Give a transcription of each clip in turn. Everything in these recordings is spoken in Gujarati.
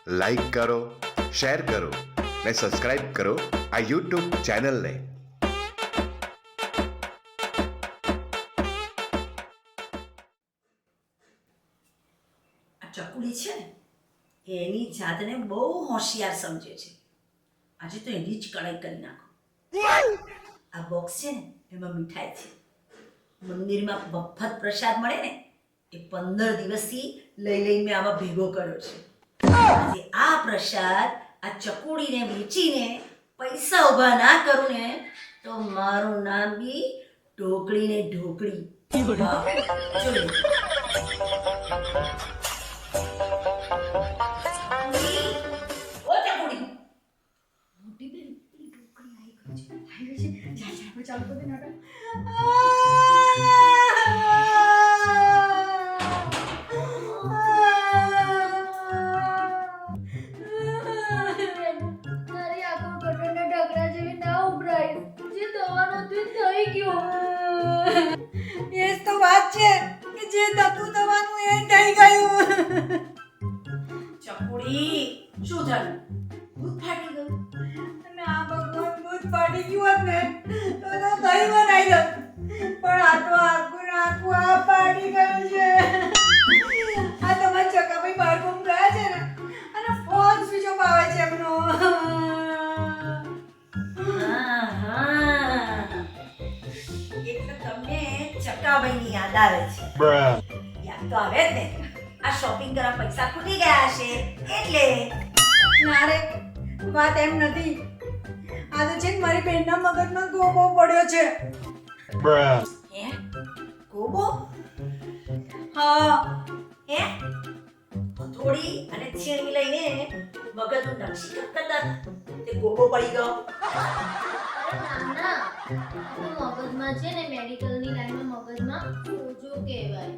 લાઈક કરો, શેર કરો ને સબસ્ક્રાઇબ કરો આ યુટ્યુબ ચેનલને. આ ચકુડી છે ને એની જાતને બહુ હોશિયાર સમજે છે. આજે તો એની જ કડાઈ કરી નાખો. આ બોક્સ છે ને એમાં મીઠાઈ છે. મંદિરમાં મફત પ્રસાદ મળે ને એ 15 દિવસથી લઈ મેં આમાં ભેગો કર્યો છે. આજે આ પ્રસાદ આ ચકુડીને વેચીને પૈસા ઊભા ના કરું ને તો મારું નામ બી ઢોકળી ને ઢોકળી. વાહ, જોઈ લો. ઓ ચકુડી, મોટી બેન, પેલી ઢોકળી આવી ગઈ છે. જા જા, આપણે ચાલુ કરી દે નાટક. તારી આંખો ગટરના ઢગલા જેવી ના ઉભરાય. જે થવાનું હતું એ થઈ ગયું. એ જ તો વાત છે કે જે થતું થવાનું એ થઈ ગયું. ચકુડી, શું થયું? ભૂત ફાટી ગયું? ના ભગવાન, ભૂત ફાટી ગયું હોત ને તો દહીં બનાવી દો. પણ આ તો આખું ને આખું આ ફાટી ગયું છે. આ તમારા ચકાભાઈ બહાર ગુમ ગયા છે ને અને ફોન સ્વિચ ઓફ આવે છે એમનો. એટલે તમને ચકાભાઈની યાદ આવે છે. યાદ તો આવે જ ને. આ શોપિંગ કરવા પૈસા ખૂટી ગયા હશે એટલે. ના રે, વાત એમ નથી. આ તો છે ને મારી બેનના મગજમાં ગોબો પડ્યો છે. હે? ગોબો? હા. હે? હથોડી અને છીણી લઈને મગજનું નકશી કરતા તે ગોબો પડી ગયો. નાના, આ તો મગજમાં છે ને, મેડિકલની લાઈનમાં મગજમાં સોજો કહેવાય.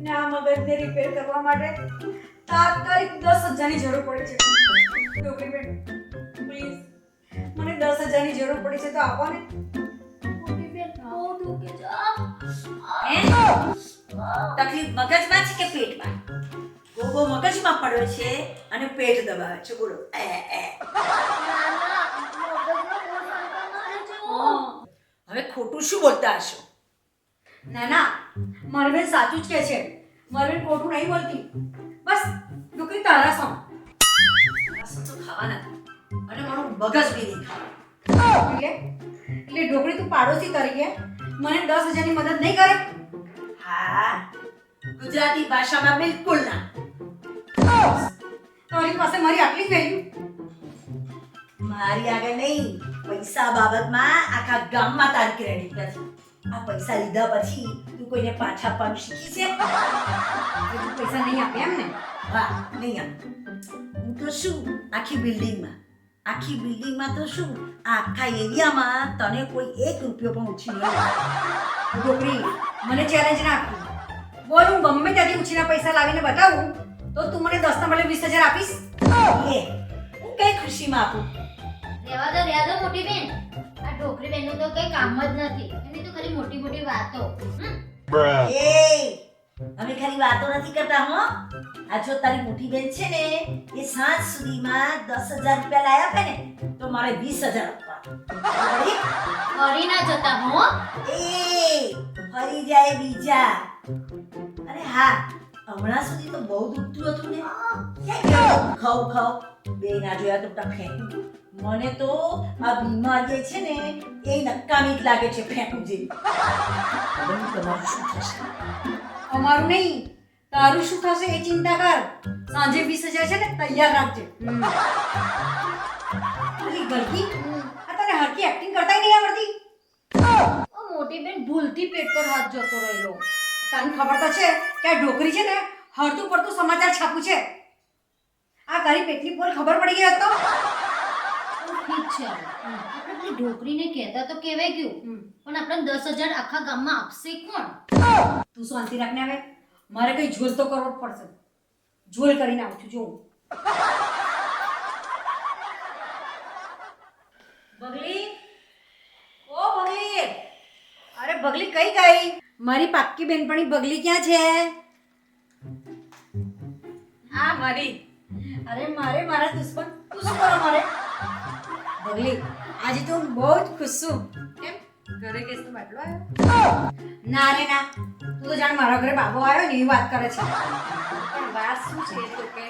ને આ મગજને રિપેર કરવા માટે તાત્કાલિક 10,000 ની જરૂર પડી છે. ડોકરી બેન, પ્લીઝ મને 10,000 ની જરૂર પડી છે તો આપો ને. મોટી બેન બહુ દુખે છે. હે? તકલીફ મગજમાં છે કે પેટમાં? ગોબો મગજમાં પડ્યો છે અને પેટ દબાવે છે. બોલો. નાના, મગજમાં બહુ સાંકળ મારે છે. હવે ખોટું શું બોલતા હશો? ના ના, મારી બેન સાચું જ કહે છે. મારી બેન ખોટું નહીં બોલતી. બસ ડોકરી તારા સમ તો ખાવાના અને મારું મગજ બી નહીં ખાવાનું. એટલે ઢોકળી તું પાડોશી તરીકે મને 10,000 ની મદદ નહીં કરે? હા, ગુજરાતી ભાષામાં બિલકુલ ના. તારી પાસે મારી આટલી વેલ્યુ? મારી આગળ નહીં, પૈસા બાબતમાં આખા ગામમાં તારી ક્રેડિટ નથી. આ પૈસા લીધા પછી તું કોઈને પાછા આપવાનું શીખી છે? તું પૈસા નહીં આપે એમ ને? હા, નહીં આપે. હું તો શું આખી બિલ્ડિંગમાં તો શું આખા એરિયામાં તને કોઈ 1 રૂપિયો પણ ઉછીનો નહીં. ડોકરી, મને ચેલેન્જ ના આપી. બોલ, હું ગમે ત્યાંથી ઉછીના પૈસા લાવીને બતાવું તો તું મને 10 ના બદલે 20,000 આપીશ? લે, હું કઈ ખુશીમાં આપું? રહેવા દો મોટી બેન. આ ઢોકરી બેનનું તો કઈ કામ જ નથી. એની તો ખાલી મોટી મોટી વાતો. એ અમે ખાલી વાતો નથી કરતા હો. આ જો તારી મોટી બેન છે ને એ સાંજ સુધીમાં 10,000 રૂપિયા લાયા આપે ને તો મારે 20,000 આપવા. ફરી ના જતા હો. એ ફરી જાય બીજા. અરે હા, હમણાં સુધી તો બહુ દુખતું હતું ને. ખાવ બે ના જોયા તો ફેંકું. મને તો આ બીમારી છે ને એ નકામી જ લાગે છે, ફેંકું જેવી. તમારું શું થશે? અમારું નહીં, તારું શું થશે એ ચિંતા કર. સાંજે 20,000 છે ને તૈયાર રાખજે. અલી ગલકી, આ તને હરકી એક્ટિંગ કરતા નહીં આવડતી? ઓ મોટી બેન ભૂલથી પેટ પર હાથ જતો રહેલો. તને ખબર તો છે કે આ ઢોકરી છે ને હરતું પડતું સમાચાર છાપું છે. આ તારી પેટની પોલ ખબર પડી ગઈ હતો? ઠીક છે, આપણે પેલી ઢોકરીને કહેતા તો કહેવાય ગયું, પણ આપણે 10,000 આખા ગામમાં આપશે કોણ? તું શાંતિ રાખને. હવે મારે કઈ ઝોલ તો કરવો જ પડશે. ઝોલ કરીને આવું છું. જો બગલી, ઓ બગલી, અરે બગલી કઈ ગઈ? મારી પાક્કી બેનપણી બગલી ક્યાં છે? હા મરી અરે મારે મારા દુશ્મન તું શું કરો મારે બગલી આજે તો હું બહુ જ ખુશ છું કેમ ઘરે કેસનો બાટલો આવ્યો? ના રે ના તું તો જાણ મારા ઘરે બાબો આવ્યો ને એવી વાત કરે છે પણ વાત શું છે એ તો કે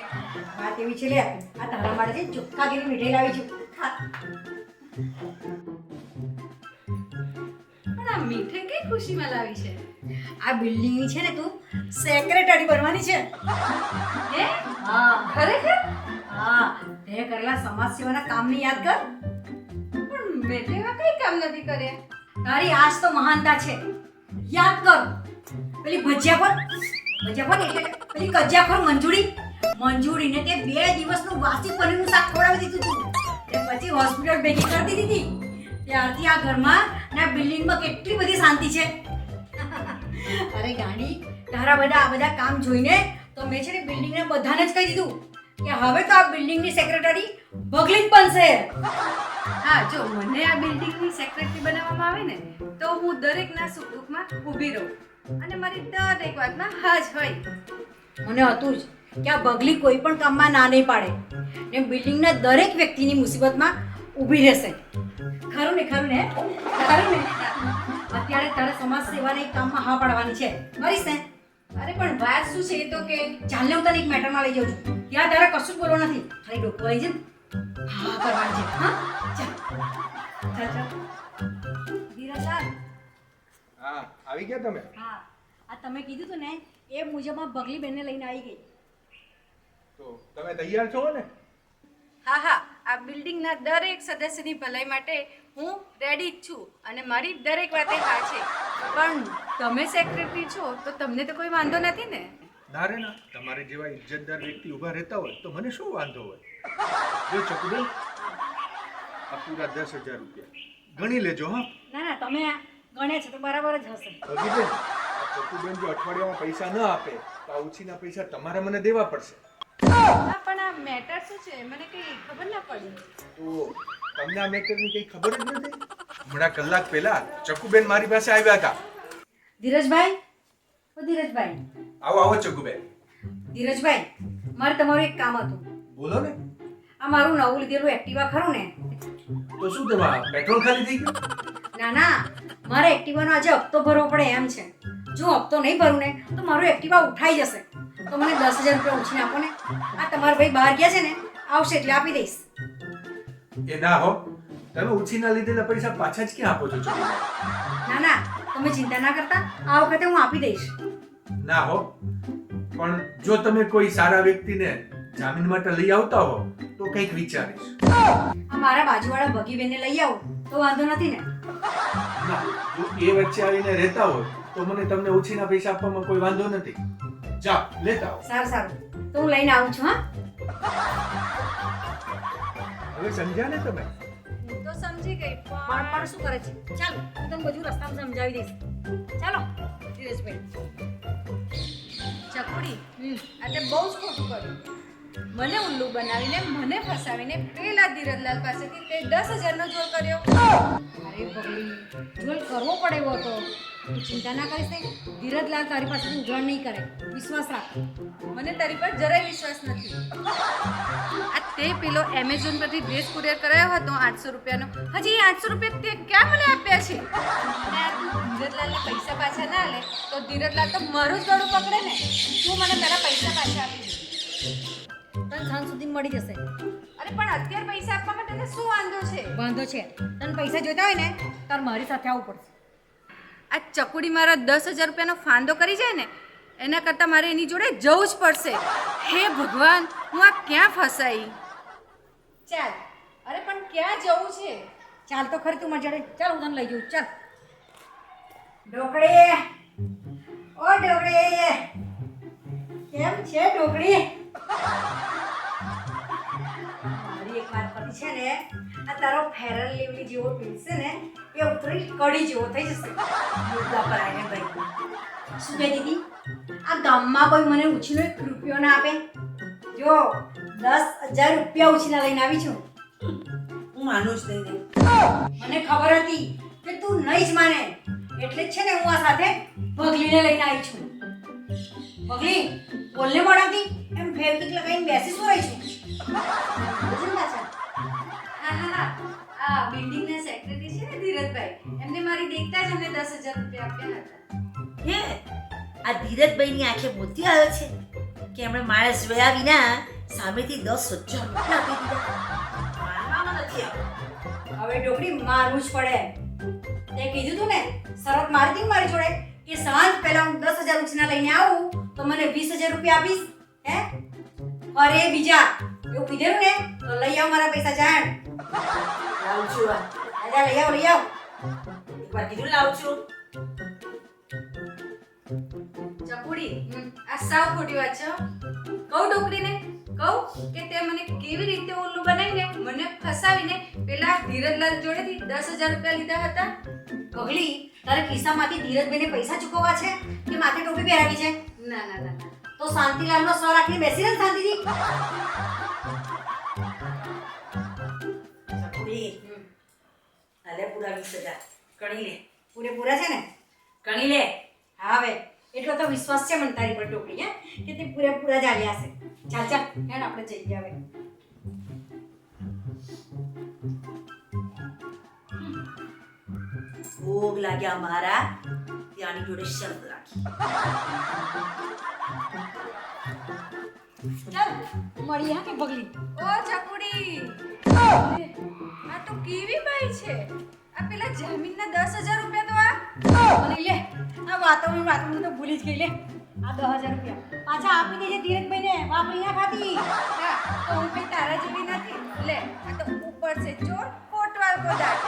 વાત એવી છે લે આ તારા માટે છે ચોખ્ખા ઘીની મીઠાઈ લાવી છું ખા પણ આ મીઠાઈ કઈ ખુશીમાં લાવી છે? આ બિલ્ડિંગની છે ને તું સેક્રેટરી બનવાની છે હે હા ખરેખર? હા તે કરેલા સમાજ સેવાના કામની યાદ કર પણ મેં તો એવા કઈ કામ નથી કર્યા. તારી આજ તો મહાનતા છે યાદ કર પેલી ભજીયા પર એટલે પેલી કજિયાખોર મંજુડીને તે 2 દિવસનું વાસી પનીરનું શાક ખવડાવી દીધું તું તે પછી હોસ્પિટલ ભેગી કરી દીધી હતી ત્યારથી આ ઘરમાં ને આ બિલ્ડિંગમાં કેટલી બધી શાંતિ છે અરે ગાંડી તારા આ બધા કામ જોઈને તો મેં છે ને બિલ્ડિંગને બધાને જ કહી દીધું કે હવે તો આ બિલ્ડિંગની સેક્રેટરી બગલી જ બનશે હા જો મને આ બિલ્ડિંગની સેક્રેટરી બનાવવામાં આવે ને તો હું દરેકના સુખ દુઃખમાં ઊભી રહું અને મારી દરેક વાતમાં હા જ હોય. મને હતું જ કે આ બગલી કોઈ પણ કામમાં ના નહીં પાડે ને બિલ્ડિંગના દરેક વ્યક્તિની મુસીબતમાં ઊભી રહેશે ખરું ને અત્યારે તારે સમાજ સેવાના એક કામમાં હા પાડવાની છે કરીશ ને અરે પણ વાત શું છે એ તો કે ચાલ ને હું તને એક મેટરમાં લઈ જાઉં છું ત્યાં તારે કશું જ બોલવું નથી ખાલી ડોકું લઈ જઈને હા કરવાની છે હા ચાલ ધીરજલાલ હા આવી ગયા તમે? હા આ તમે કીધું હતું ને એ મુજબ આ બગલી બેનને લઈને આવી ગઈ તો તમે તૈયાર છો ને? હા હા આ બિલ્ડિંગના દરેક સદસ્યની ભલાઈ માટે હું રેડી જ છું અને મારી દરેક વાતે હા છે. પણ તમે સેક્રેટરી છો તો તમને તો કોઈ વાંધો નથી ને? ના રે ના, તમારે જેવા ઇજ્જતદાર વ્યક્તિ ઊભા રહેતા હોય તો મને શું વાંધો હોય? જો ચકુબેન, આ પૂરા 10,000 રૂપિયા ગણી લેજો. હા ના તમે ગણ્યા છે તો બરાબર જ હશે ભગીબેન, આ ચકુબેન જો અઠવાડિયામાં પૈસા ન આપે તો આ ઉછીના પૈસા તમારે મને દેવા પડશે. હા પણ આ મેટર શું છે મને કંઈ ખબર ના પડી. તો તમને આ મેટરની કંઈ ખબર જ નથી? હમણાં કલાક પહેલા ચકુબેન મારી પાસે આવ્યા હતા. ધીરજભાઈ આવો આવો ચકુબેન. ધીરજભાઈ મારે તમારું એક કામ હતું બોલો ને. આ મારું નવું લીધેલું એક્ટિવા ખરું ને તો શું તમારા પેટ્રોલ ખાલી થઈ ગયું? ના મારે એક્ટિવાનો આજે હપ્તો ભરવો પડે એમ છે જો હપ્તો નહીં ભરું ને તો મારું એક્ટિવા ઉઠાઈ જશે તો મને 10,000 રૂપિયા ઉછીને આપો ને આ તમારા ભાઈ બહાર ગયા છે ને આવશે એટલે આપી દઈશ એ ના હો, તમે ઉછીના લીધેલા પૈસા પાછા જ ક્યાં આપો છો ચકુબેન? ના તમે ચિંતા ના કરતા આ વખતે હું આપી દઈશ ના હો, પણ જો તમે કોઈ સારા વ્યક્તિને જામીન માટે લઈ આવતા હો તો કંઈક વિચારીશ. આ મારા બાજુવાળા ભગીબેનને લઈ આવું તો વાંધો નથી ને ના, જો એ વચ્ચે આવીને રહેતા હોય તો મને તમને ઉછીના પૈસા આપવામાં કોઈ વાંધો નથી. જા લેતા આવો. સારું તો હું લઈને આવું છું હા હવે સમજ્યા ને તમે? હું તો સમજી ગઈ પણ શું કરે છે ચાલો હું તમને બધું રસ્તામાં સમજાવી દઈશ ચાલો ધીરજભાઈ ચકુડી એટલે બહુ જ ખોટું કર્યું. મને ઉલ્લુ બનાવીને મને ફસાવીને પેલા ધીરજલાલ પાસેથી તે 10,000 નો જોર કર્યો. અરે પગલી જોલ કરવો પડે એવો હતો તું ચિંતા ના કરીશ ને ધીરજલાલ તારી પાસેથી ઉઘરાણ નહીં કરે વિશ્વાસ રાખ મને તારી પર જરાય વિશ્વાસ નથી. આ તે પેલો એમેઝોન પરથી ડ્રેસ કુરિયર કરાયો હતો 800 રૂપિયાનો, હજી એ 800 રૂપિયા તે ક્યાં મને આપ્યા છે? અને આ તું ધીરજલાલને પૈસા પાછા ના લે તો ધીરજલાલ તો મારું જ ગળું પકડે ને. તું મને તારા પૈસા પાછા આપી દે. તને સાંજ સુધી મળી જશે અરે પણ અત્યારે પૈસા આપવામાં તને શું વાંધો છે? વાંધો છે તને પૈસા જોઈતા હોય ને તાર મારી સાથે આવવું પડશે આ ચકુડી મારા 10,000 રૂપિયાનો ફાંદો કરી જાય ને એના કરતાં મારે એની જોડે જવું જ પડશે. હે ભગવાન, હું આ ક્યાં ફસાઈ? ચાલ, અરે પણ ક્યાં જવું છે? ચાલ તો ખરી તું મારી જોડે ચાલ હું તને લઈ જઉં ચાલ ઢોકળી ઓ ઢોકળી કેમ છે ઢોકળી મારી એક વાત પડી છે ને આ તારો ફેરન લેવલી જેવો પીરશે ને એ ઉતરી કડી જેવો થઈ જશે મુદ્દા પર આવીને ભાઈ શું કહે દીદી આ ગામમાં કોઈ મને ઉછીનો 1 રૂપિયો ના આપે જો 10,000 રૂપિયા ઉછીના લઈને આવી છું હું માનું જ નહીં મને ખબર હતી કે તું નહીં જ માને એટલે જ છે ને હું આ સાથે ભગલીને લઈને આવી છું ભગલી બોલને મોડાથી એમ ફેરકીક લગાવીને બેસી શું રહી છું હા હા હા આ બિલ્ડિંગના સેક્રેટરી છે ને ધીરજભાઈ એમને મારી દેખતા જ અમને 10,000 રૂપિયા આપ્યા હતા હે આ ધીરજભાઈની આંખે મોતી આવ્યો છે કે એમણે માણસ જોયા વિના સામેથી 10,000 રૂપિયા આપી દીધા માનવામાં નથી આવતું હવે ઢોકળી મારવું જ પડે તે કીધું તું ને શરત મારી હતી ને મારી જોડે કે સાંજ પહેલા હું 10,000 ઉછના લઈને આવું તો મને 20,000 રૂપિયા આપીશ હે અરે બીજા એવું કીધેલું ને તો લઈ આવ મારા પૈસા જાણ લાવું છું આ. આજા લઈ આવ એકવાર કીધું લાવું છું ચકુડી આ સાવ ખોટી વાત છે હો. કહું ઢોકળીને કહું કે તે મને કેવી રીતે ઉલ્લુ બનાવીને મને ફસાવીને પેલા ધીરજલાલ જોડેથી 10,000 રૂપિયા લીધા હતા પગલી તારે ખિસ્સામાંથી ધીરજભાઈને પૈસા ચૂકવવા છે કે માથે ટોપી પહેરાવી છે ના ના ના ના. તો શાંતિલાલનો સ્વ રાખીને બેસી રહે ને શાંતિથી ચકુડી હાલે પૂરા 20,000 કણી લે પૂરેપૂરા છે ને કણી લે હા હવે એટલો તો વિશ્વાસ છે મને તારી પર ટોપી હે કે તે પૂરેપૂરા જ આવ્યા હશે ચાલ ચાલ હેડ આપણે જઈએ હવે ભોગ લાગ્યા મારા ત્યાંની જોડે શરત રાખી ચાલ મળી હા કે પગલી ઓ ચકુડી આ તો કેવી બાઈ છે આ પેલા જમીનના 10,000 રૂપિયા તો અને લે આ વાતો તો ભૂલી જ ગઈ લે આ 10,000 રૂપિયા પાછા આપી દેજે ધીરજભાઈને વાપરી ના ખાતી હા તો હું કઈ તારા જેવી નથી લે આ તો ઉપર છે ચોર કોટવાલ કોદાટ